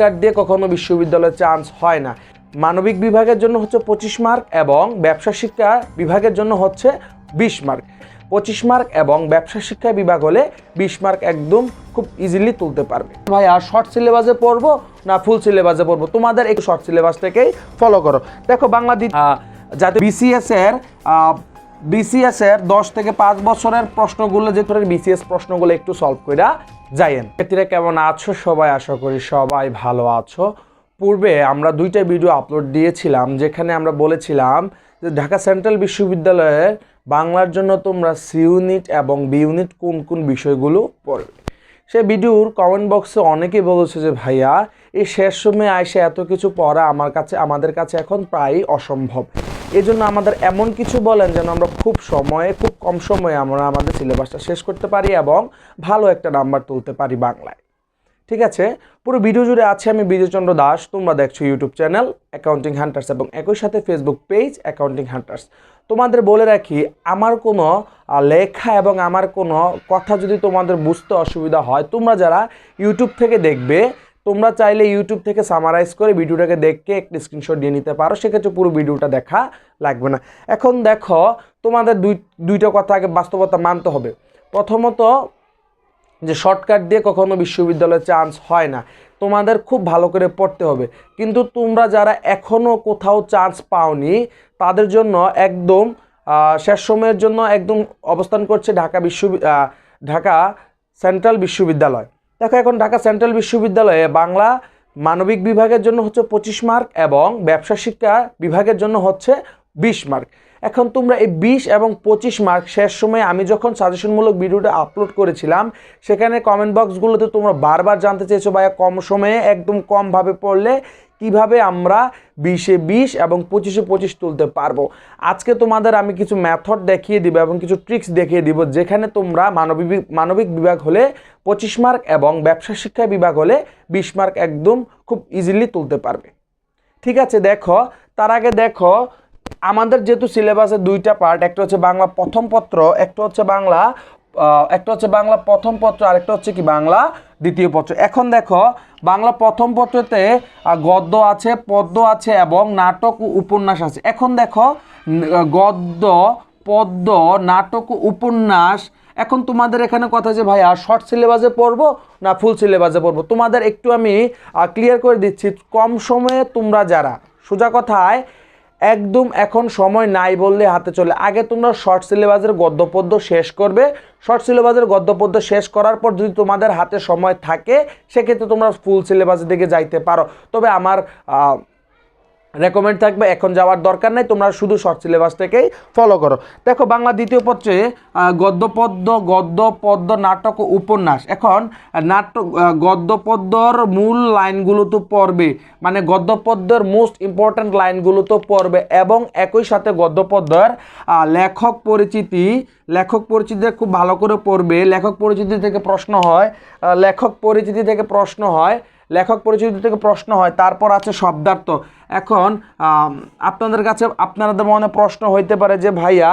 Shortcut দিয়ে কখনো বিশ্ববিদ্যালয়ে চান্স হয় না। মানবিক বিভাগের জন্য হচ্ছে 25 মার্ক এবং ব্যবসা শিক্ষা বিভাগের জন্য হচ্ছে 20 মার্ক। 25 মার্ক এবং ব্যবসা শিক্ষা বিভাগ হলে 20 মার্ক একদম খুব ইজিলি তুলতে পারবে। ভাই আর শর্ট সিলেবাসে পড়বো না ফুল সিলেবাসে পড়বো, তোমাদের একটু শর্ট সিলেবাস থেকেই ফলো করো। দেখো বাংলা যাতে বিসিএস এর 10 থেকে 5 বছরের প্রশ্নগুলো, যে ধরেন বিসিএস প্রশ্নগুলো একটু সলভ করে যায়েন। এটিরা কেমন আছো সবাই? আশা করি সবাই ভালো আছো। পূর্বে আমরা 2টা ভিডিও আপলোড দিয়েছিলাম যেখানে আমরা বলেছিলাম যে ঢাকা সেন্ট্রাল বিশ্ববিদ্যালয়ের বাংলার জন্য তোমরা সি ইউনিট এবং বি ইউনিট কোন কোন বিষয়গুলো পড়বে। সেই ভিডিওর কমেন্ট বক্সে অনেকেই বলেছে যে ভাইয়া এই শেষ সময়ে আইসে এত কিছু পড়া আমাদের কাছে এখন প্রায় অসম্ভব। এই জন্য আমাদের এমন কিছু বলেন যেন আমরা খুব কম সময়ে আমরা আমাদের সিলেবাসটা শেষ করতে পারি এবং ভালো একটা নাম্বার তুলতে পারি বাংলায়। ঠিক আছে, পুরো ভিডিও জুড়ে আছে আমি বিজয়চন্দ্র দাস। তোমরা দেখছো ইউটিউব চ্যানেল অ্যাকাউন্টিং হান্টার্স এবং একই সাথে ফেসবুক পেজ অ্যাকাউন্টিং হান্টার্স। তোমাদের বলে রাখি, আমার কোনো লেখা এবং আমার কোনো কথা যদি তোমাদের বুঝতে অসুবিধা হয়, তোমরা যারা ইউটিউব থেকে দেখবে তোমরা চাইলে ইউটিউব থেকে সামারাইজ করে ভিডিওটাকে দেখে একটি স্ক্রিনশট দিয়ে নিতে পারো, সেক্ষেত্রে পুরো ভিডিওটা দেখা লাগবে না। এখন দেখো, তোমাদের দুইটা কথা আগে বাস্তবতা মানতে হবে। প্রথমত, যে শর্টকাট দিয়ে কখনো বিশ্ববিদ্যালয়ে চান্স হয় না, তোমাদের খুব ভালো করে পড়তে হবে। কিন্তু তোমরা যারা এখনও কোথাও চান্স পাওনি তাদের জন্য একদম শেষ সময়ের জন্য একদম অবস্থান করছে ঢাকা সেন্ট্রাল বিশ্ববিদ্যালয়। দেখো, এখন ঢাকা সেন্ট্রাল বিশ্ববিদ্যালয়ে বাংলা মানবিক বিভাগের জন্য হচ্ছে 25 মার্ক এবং ব্যবসা শিক্ষা বিভাগের জন্য হচ্ছে 20 মার্ক। এখন তোমরা এই 20 এবং 25 মার্ক শেষ সময়ে আমি যখন সাজেশনমূলক ভিডিওটা আপলোড করেছিলাম সেখানে কমেন্ট বক্সগুলোতে তোমরা বারবার জানতে চেয়েছো ভাইয়া কম সময়ে একদম কমভাবে পড়লে কিভাবে আমরা 20-এ 20 এবং 25-এ 25 তুলতে পারবো। আজকে তোমাদের আমি কিছু মেথড দেখিয়ে দিব এবং কিছু ট্রিক্স দেখিয়ে দিব যেখানে তোমরা মানবিক বিভাগ হলে 25 মার্ক এবং ব্যবসা শিক্ষা বিভাগ হলে 20 মার্ক একদম খুব ইজিলি তুলতে পারবে। ঠিক আছে, দেখো তার আগে দেখো আমাদের যেহেতু সিলেবাসে 2টা পার্ট, একটা হচ্ছে বাংলা প্রথম পত্র, একটা হচ্ছে বাংলা প্রথম পত্র, আরেকটা হচ্ছে কি বাংলা দ্বিতীয় পত্র। এখন দেখো বাংলা প্রথম পত্রতে গদ্য আছে, পদ্য আছে এবং নাটক ও উপন্যাস আছে। এখন দেখো গদ্য, পদ্য, নাটক ও উপন্যাস। এখন তোমাদের এখানে কথা যে ভাই আর শর্ট সিলেবাসে পড়বো না ফুল সিলেবাসে পড়বো, তোমাদের একটু আমি ক্লিয়ার করে দিচ্ছি। কম সময়ে তোমরা যারা, সোজা কথায় একদম এখন সময় নাই বললে হাতে চলে, আগে তোমরা শর্ট সিলেবাসের গদ্য পদ্য শেষ করবে। শর্ট সিলেবাসের গদ্য পদ্য শেষ করার পর যদি তোমাদের হাতে সময় থাকে সেক্ষেত্রে তোমরা ফুল সিলেবাসের দিকে যাইতে পারো। তবে আমার রেকমেন্ড থাকবে এখন যাওয়ার দরকার নেই, তোমরা শুধু শর্ট সিলেবাস থেকেই ফলো করো। দেখো বাংলা দ্বিতীয় পত্রে গদ্য পদ্য, নাটক ও উপন্যাস। এখন গদ্য পদ্যর মূল লাইনগুলো তো পড়বে, মানে গদ্য পদ্যের মোস্ট ইম্পর্ট্যান্ট লাইনগুলো তো পড়বে এবং একই সাথে গদ্য পদ্যের লেখক পরিচিতি খুব ভালো করে পড়বে। লেখক পরিচিতি থেকে প্রশ্ন হয়। তারপর আছে শব্দার্থ। এখন আপনাদের মনে প্রশ্ন হইতে পারে যে ভাইয়া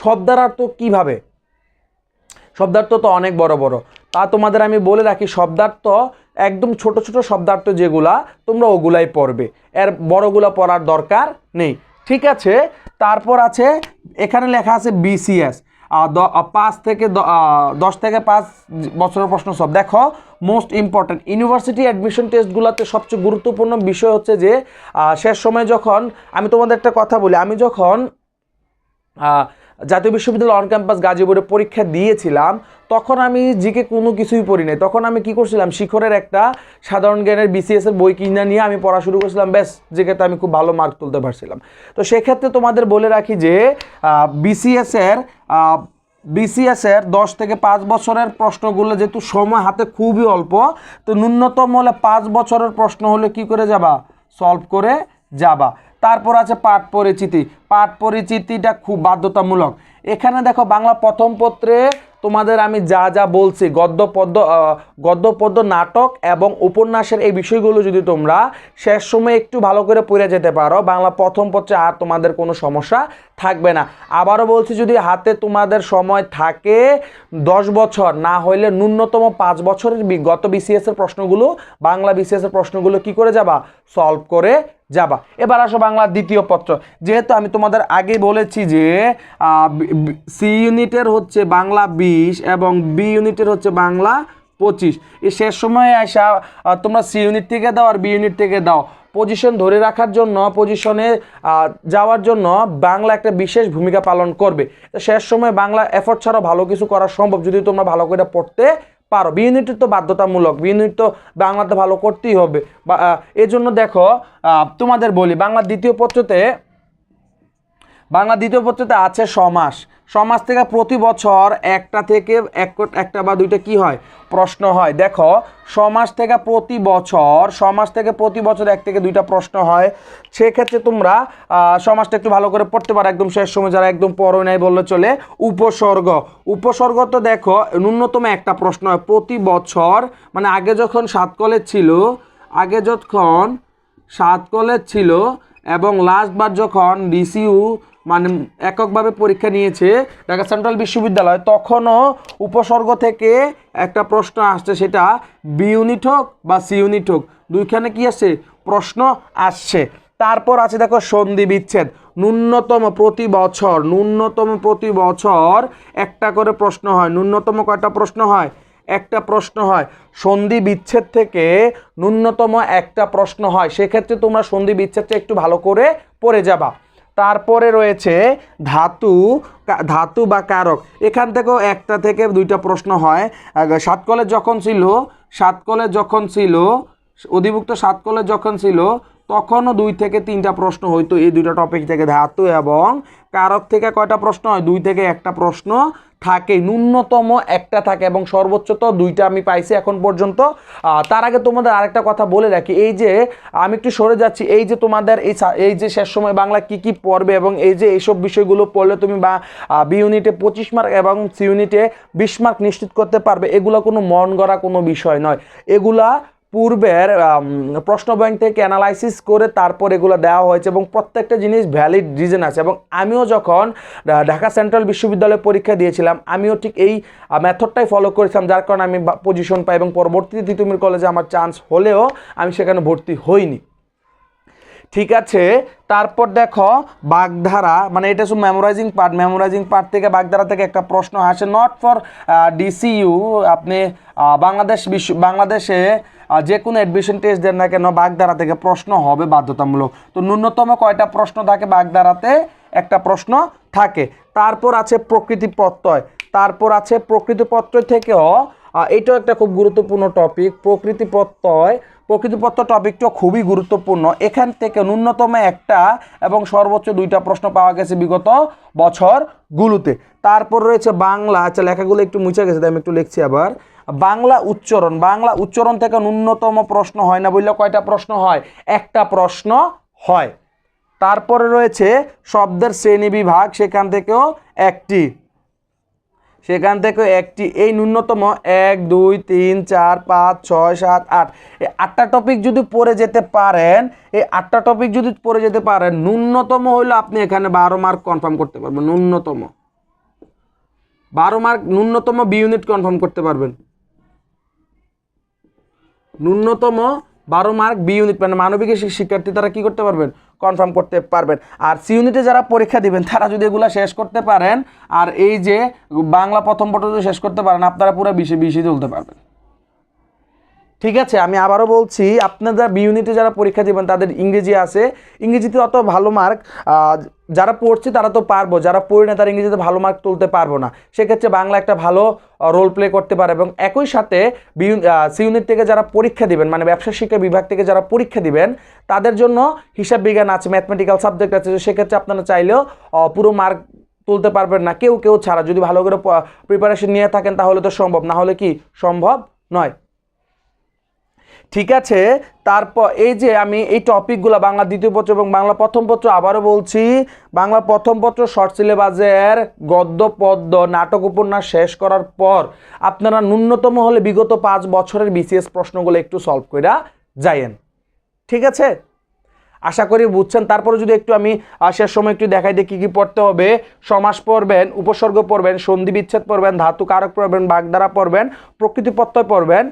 শব্দার্থ কিভাবে? শব্দার্থ তো অনেক বড় বড়, তা তোমাদের আমি বলে রাখি শব্দার্থ একদম ছোট ছোট শব্দার্থ যেগুলা তোমরা ওগুলাই পড়বে, এর বড়গুলা পড়ার দরকার নেই। ঠিক আছে, তারপর আছে এখানে লেখা আছে বিসিএস 10 থেকে 5 বছরের প্রশ্ন সব। দেখো মোস্ট ইম্পর্ট্যান্ট ইউনিভার্সিটি অ্যাডমিশন টেস্টগুলোতে সবচেয়ে গুরুত্বপূর্ণ বিষয় হচ্ছে যে শেষ সময় যখন আমি তোমাদের একটা কথা বলি, আমি যখন জাতীয় বিশ্ববিদ্যালয় অন ক্যাম্পাস গাজীপুরে পরীক্ষা দিয়েছিলাম তখন আমি জিকে কোনো কিছুই পড়ি নাই। তখন আমি কি করছিলাম, শিখরের একটা সাধারণ জ্ঞানের বিসিএস এর বই কিনে নিয়ে আমি পড়া শুরু করেছিলাম, ব্যাস জিকেতে আমি খুব ভালো মার্ক তুলতে পারছিলাম। তো সেক্ষেত্রে তোমাদের বলে রাখি যে বিসিএস এর 10 থেকে 5 বছরের প্রশ্নগুলো যেহেতু সময় হাতে খুবই অল্প, তো ন্যূনতম হলে 5 বছরের প্রশ্ন হলে কি করে যাবা, সলভ করে যাবা। তারপর আছে পাঠ পরিচিতিটা খুব বাধ্যতামূলক। এখানে দেখো বাংলা প্রথম পত্রে তোমাদের আমি যা যা বলছি গদ্য পদ্য নাটক এবং উপন্যাসের এই বিষয়গুলো যদি তোমরা শেষ সময় একটু ভালো করে পড়ে যেতে পারো, বাংলা প্রথম পত্রে আর তোমাদের কোনো সমস্যা থাকবে না। আবারও বলছি, যদি হাতে তোমাদের সময় থাকে 10 বছর, না হইলে ন্যূনতম 5 বছরের গত বিসিএস এর প্রশ্নগুলো, বাংলা বিসিএস এর প্রশ্নগুলো কি করে যাবা, সলভ করে যাবা। এবার আসো বাংলার দ্বিতীয় পত্র। যেহেতু আমি তোমাদের আগেই বলেছি যে সি ইউনিটের হচ্ছে বাংলা 20 এবং বি ইউনিটের হচ্ছে বাংলা 25, এই শেষ সময়ে আসা তোমরা সি ইউনিট থেকে দাও আর বি ইউনিট থেকে দাও। পজিশন ধরে রাখার জন্য, পজিশনে যাওয়ার জন্য বাংলা একটা বিশেষ ভূমিকা পালন করবে। শেষ সময় বাংলা এফোর্ট ছাড়াও ভালো কিছু করা সম্ভব যদি তোমরা ভালো করে পড়তে পারো। বি ইউনিটের তো বাধ্যতামূলক, বি ইউনিট তো বাংলাতে ভালো করতেই হবে। বা এই জন্য দেখো তোমাদের বলি, বাংলা দ্বিতীয় পত্রতে আছে সমাস। সমাস থেকে প্রতি বছর একটা বা দুইটা কি হয়, প্রশ্ন হয়। দেখো সমাস থেকে প্রতি বছর 1 থেকে 2টা প্রশ্ন হয়। সেক্ষেত্রে তোমরা সমাসটা একটু ভালো করে পড়তে পারো। একদম শেষ সময় যারা একদম পড়ো নাই বললে চলে। উপসর্গ তো দেখো ন্যূনতম একটা প্রশ্ন হয় প্রতি বছর, মানে আগে যখন 7 কলেজ ছিল এবং লাস্টবার যখন ডিসিইউ মানে এককভাবে পরীক্ষা নিয়েছে ঢাকা সেন্ট্রাল বিশ্ববিদ্যালয়, তখনও উপসর্গ থেকে একটা প্রশ্ন আসছে, সেটা বি ইউনিট হোক বা সি ইউনিট হোক, দুইখানে কি আসছে, প্রশ্ন আসছে। তারপর আছে দেখো সন্ধি বিচ্ছেদ। ন্যূনতম প্রতি বছর একটা করে প্রশ্ন হয়। ন্যূনতম কয়টা প্রশ্ন হয়, একটা প্রশ্ন হয়। সন্ধি বিচ্ছেদ থেকে ন্যূনতম একটা প্রশ্ন হয়। সেক্ষেত্রে তোমরা সন্ধি বিচ্ছেদটা একটু ভালো করে পড়ে যাবা। তারপরে রয়েছে ধাতু বা কারক। এখান থেকেও 1 থেকে 2টা প্রশ্ন হয়। 7 কলেজ যখন ছিল অধিভুক্ত 7 কলেজ যখন ছিল, তখনও 2 থেকে 3টা প্রশ্ন হইতো এই 2টা টপিক থেকে। ধাতু এবং কারক থেকে কয়টা প্রশ্ন হয়, 2 থেকে 1টা প্রশ্ন থাকে, ন্যূনতম একটা থাকে এবং সর্বোচ্চ তো 2টা আমি পাইছি এখন পর্যন্ত। তার আগে তোমাদের আরেকটা কথা বলে রাখি, এই যে আমি একটু সরে যাচ্ছি, এই যে তোমাদের এই যে শেষ সময় বাংলা কি পড়বে এবং এই যে এইসব বিষয়গুলো পড়লে তুমি বা বি ইউনিটে 25 মার্ক এবং সি ইউনিটে 20 মার্ক নিশ্চিত করতে পারবে, এগুলো কোনো মন গড়া কোনো বিষয় নয়। এগুলা পূর্বের প্রশ্ন ব্যাংক থেকে অ্যানালাইসিস করে তারপর এগুলো দেওয়া হয়েছে এবং প্রত্যেকটা জিনিস ভ্যালিড রিজন আছে। এবং আমিও যখন ঢাকা সেন্ট্রাল বিশ্ববিদ্যালয়ে পরীক্ষা দিয়েছিলাম, আমিও ঠিক এই মেথডটাই ফলো করেছিলাম, যার কারণে আমি পজিশন পাই এবং পরবর্তীতে তিতুমির কলেজে আমার চান্স হলেও আমি সেখানে ভর্তি হইনি। ঠিক আছে, তারপর দেখো বাগধারা, মানে এটা শুধু মেমোরাইজিং পার্ট থেকে বাগধারা থেকে একটা প্রশ্ন আসে। নট ফর ডিসিইউ, আপনি বাংলাদেশে যে কোনো অ্যাডমিশন টেস্ট দেন না কেন, বাগধারা থেকে প্রশ্ন হবে বাধ্যতামূলক। তো ন্যূনতম কয়টা প্রশ্ন থাকে বাগধারাতে, একটা প্রশ্ন থাকে। তারপর আছে প্রকৃতি প্রত্যয় থেকেও এটাও একটা খুব গুরুত্বপূর্ণ টপিক। প্রকৃতি প্রত্যয় টপিকটা খুবই গুরুত্বপূর্ণ। এখান থেকে ন্যূনতম একটা এবং সর্বোচ্চ 2টা প্রশ্ন পাওয়া গেছে বিগত বছরগুলোতে। তারপর রয়েছে বাংলা, আচ্ছা লেখাগুলো একটু মুছে গেছে, আমি একটু লিখছি আবার। বাংলা উচ্চারণ থেকে ন্যূনতম প্রশ্ন হয় না বললে কয়টা প্রশ্ন হয়, একটা প্রশ্ন হয়। তারপরে রয়েছে শব্দের শ্রেণী বিভাগ, সেখান থেকেও একটি, এই ন্যূনতম 1 2 3 4 5 6 7 8 এই 8টা টপিক যদি পড়ে যেতে পারেন, ন্যূনতম হইলে আপনি এখানে 12 মার্ক কনফার্ম করতে পারবেন। ন্যূনতম 12 মার্ক, ন্যূনতম বি ইউনিট কনফার্ম করতে পারবেন। ন্যূনতম 12 মার্ক বি ইউনিট, মানে মানবিকের শিক্ষার্থী তারা কি করতে পারবেন, কনফার্ম করতে পারবেন। আর সি ইউনিটে যারা পরীক্ষা দিবেন তারা যদি এগুলো শেষ করতে পারেন, আর এই যে বাংলা প্রথম পত্র যদি শেষ করতে পারেন, আপনারা পুরো 20 চলতে পারবেন। ঠিক আছে, আমি আবারও বলছি, আপনারা বি ইউনিটে যারা পরীক্ষা দিবেন তাদের ইংরেজি আছে, ইংরেজিতে অত ভালো মার্ক যারা পড়ছে তারা তো পারবো, যারা পড়ি না তারা ইংরেজিতে ভালো মার্ক তুলতে পারবো না। সেক্ষেত্রে বাংলা একটা ভালো রোল প্লে করতে পারে। এবং একই সাথে সি ইউনিট থেকে যারা পরীক্ষা দিবেন, মানে ব্যবসা শিক্ষা বিভাগ থেকে যারা পরীক্ষা দিবেন, তাদের জন্য হিসাব বিজ্ঞান আছে, ম্যাথমেটিক্যাল সাবজেক্ট আছে। সেক্ষেত্রে আপনারা চাইলেও পুরো মার্ক তুলতে পারবেন না, কেউ ছাড়া। যদি ভালো করে প্রিপারেশন নিয়ে থাকেন তাহলে তো সম্ভব, না হলে কি সম্ভব নয়। ঠিক আছে। তারপর এই যে আমি এই টপিকগুলো বাংলা দ্বিতীয় পত্র এবং বাংলা প্রথম পত্র আবারও বলছি, বাংলা প্রথম পত্র শর্ট সিলেবাসের গদ্য পদ্য নাটক উপন্যাস শেষ করার পর আপনারা ন্যূনতম হলে বিগত 5 বছরের বিসিএস প্রশ্নগুলো একটু সলভ কইরা যায়েন। ঠিক আছে, আশা করি বুঝছেন। তারপরে যদি একটু আমি শেষ সময় একটু দেখাই দিই কী কী পড়তে হবে। সমাস পড়বেন, উপসর্গ পড়বেন, সন্ধি বিচ্ছেদ পড়বেন, ধাতু কারক পড়বেন, বাগধারা পড়বেন, প্রকৃতি প্রত্যয় পড়বেন,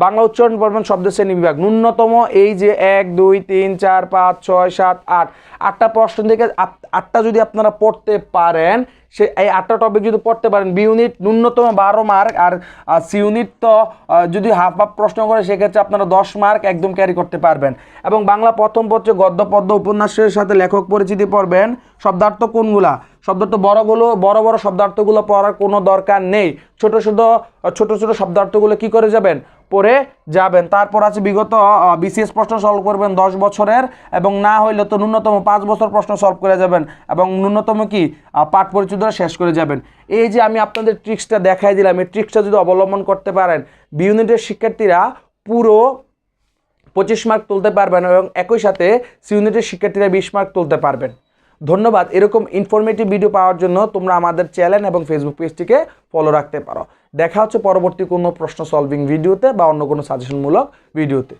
বাংলা উচ্চারণ পড়বেন, শব্দ শ্রেণী বিভাগ। ন্যূনতম এই যে 1 2 3 4 5 6 7 8 8টা প্রশ্ন থেকে 8টা যদি আপনারা পড়তে পারেন, সে এই 8টা টপিক যদি পড়তে পারেন, বি ইউনিট ন্যূনতম 12 মার্ক, আর সি ইউনিট তো যদি হাফ হাফ প্রশ্ন করে সেক্ষেত্রে আপনারা 10 মার্ক একদম ক্যারি করতে পারবেন। এবং বাংলা প্রথম পত্রে গদ্য পদ্য উপন্যাসের সাথে লেখক পরিচিতি পড়বেন। শব্দার্থ কোনগুলা? শব্দার্থ বড় বড় শব্দার্থগুলো পড়ার কোনো দরকার নেই, ছোট ছোট শব্দার্থগুলো কি করে যাবেন, পড়ে যাবেন। তারপর আছে বিগত বিসিএস প্রশ্ন সলভ করবেন 10 বছরের, এবং না হইলে তো ন্যূনতম 5 বছর প্রশ্ন সলভ করে যাবেন, এবং ন্যূনতম কি পাঠ পরিচিত শেষ করে যাবেন। এই যে আমি আপনাদের ট্রিক্সটা দেখাই দিলাম, এই ট্রিক্সটা যদি অবলম্বন করতে পারেন, বি ইউনিটের শিক্ষার্থীরা পুরো 25 মার্ক তুলতে পারবেন, এবং একই সাথে সি ইউনিটের শিক্ষার্থীরা 20 মার্ক তুলতে পারবেন। ধন্যবাদ। এরকম ইনফরমেটিভ ভিডিও পাওয়ার জন্য তোমরা আমাদের চ্যানেল এবং ফেসবুক পেজটিকে ফলো রাখতে পারো। দেখা হচ্ছে পরবর্তী কোনো প্রশ্ন সলভিং ভিডিওতে বা অন্য কোনো সাজেশনমূলক ভিডিওতে।